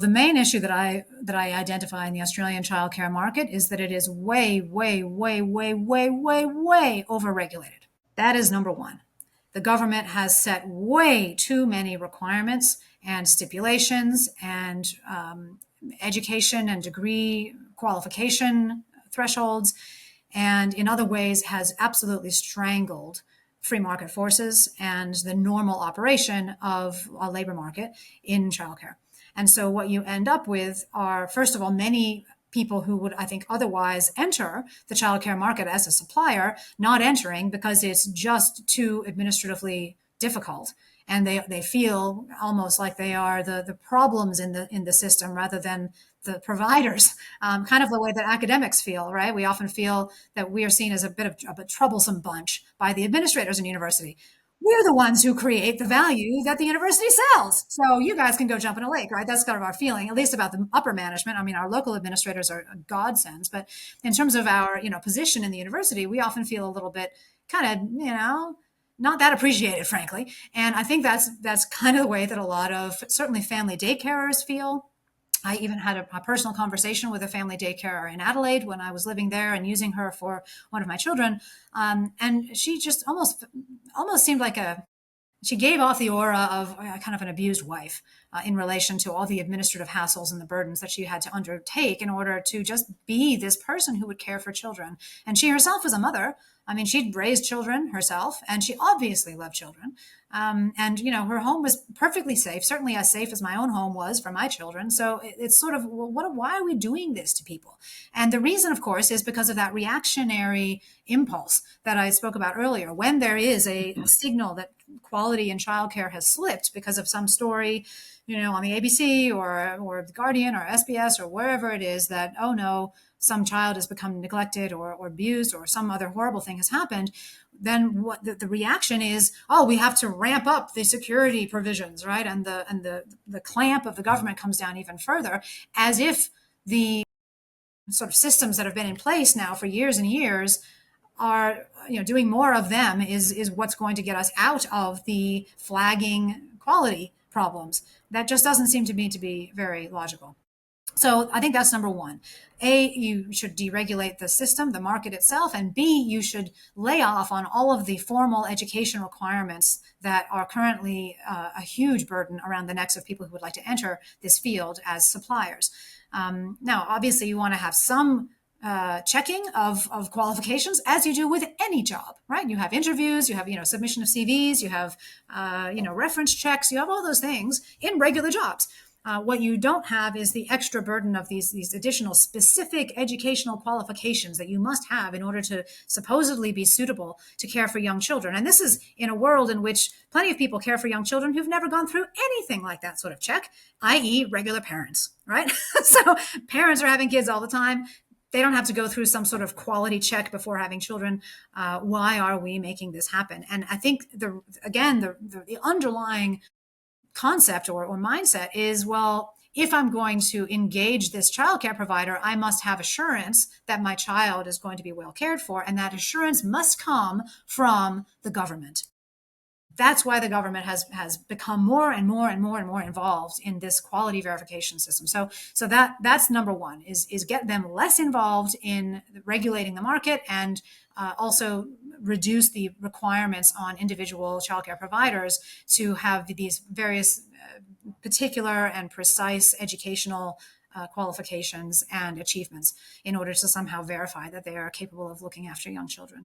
The main issue that I identify in the Australian childcare market is that it is way, way, way, way, way, way, way overregulated. That is number one. The government has set way too many requirements and stipulations and education and degree qualification thresholds, and in other ways has absolutely strangled free market forces and the normal operation of a labor market in childcare. And so what you end up with are, first of all, many people who would, I think, otherwise enter the childcare market as a supplier, not entering because it's just too administratively difficult. And they feel almost like they are the problems in the system rather than the providers, kind of the way that academics feel, right? We often feel that we are seen as a bit of a troublesome bunch by the administrators in university. We're the ones who create the value that the university sells. So you guys can go jump in a lake, right? That's kind of our feeling, at least about the upper management. I mean, our local administrators are a godsends, but in terms of our, position in the university, we often feel a little bit kind of, not that appreciated, frankly. And I think that's kind of the way that a lot of certainly family daycarers feel. I even had a personal conversation with a family daycare in Adelaide when I was living there and using her for one of my children. And she just almost seemed like she gave off the aura of kind of an abused wife in relation to all the administrative hassles and the burdens that she had to undertake in order to just be this person who would care for children. And she herself was a mother. I mean, she'd raised children herself, and she obviously loved children. And her home was perfectly safe, certainly as safe as my own home was for my children. So it's sort of, well, why are we doing this to people? And the reason, of course, is because of that reactionary impulse that I spoke about earlier. When there is a signal that quality in childcare has slipped because of some story, on the ABC or the Guardian or SBS or wherever it is, that, oh no, some child has become neglected or abused or some other horrible thing has happened, then what the reaction is, oh, we have to ramp up the security provisions, right? And the clamp of the government comes down even further, as if the sort of systems that have been in place now for years and years are, doing more of them is what's going to get us out of the flagging quality problems. That just doesn't seem to me to be very logical. So I think that's number one. A, you should deregulate the system, the market itself, and B, you should lay off on all of the formal education requirements that are currently a huge burden around the necks of people who would like to enter this field as suppliers. Now, obviously, you want to have some checking of qualifications, as you do with any job, right? You have interviews, you have submission of CVs, you have reference checks, you have all those things in regular jobs. What you don't have is the extra burden of these additional specific educational qualifications that you must have in order to supposedly be suitable to care for young children. And this is in a world in which plenty of people care for young children who've never gone through anything like that sort of check, i.e. regular parents, right? So parents are having kids all the time. They don't have to go through some sort of quality check before having children. Why are we making this happen? And I think the underlying concept or mindset is, well, if I'm going to engage this childcare provider, I must have assurance that my child is going to be well cared for, and that assurance must come from the government. That's why the government has become more and more and more and more involved in this quality verification system. So that's number one, is get them less involved in regulating the market, and also reduce the requirements on individual childcare providers to have these various particular and precise educational qualifications and achievements in order to somehow verify that they are capable of looking after young children.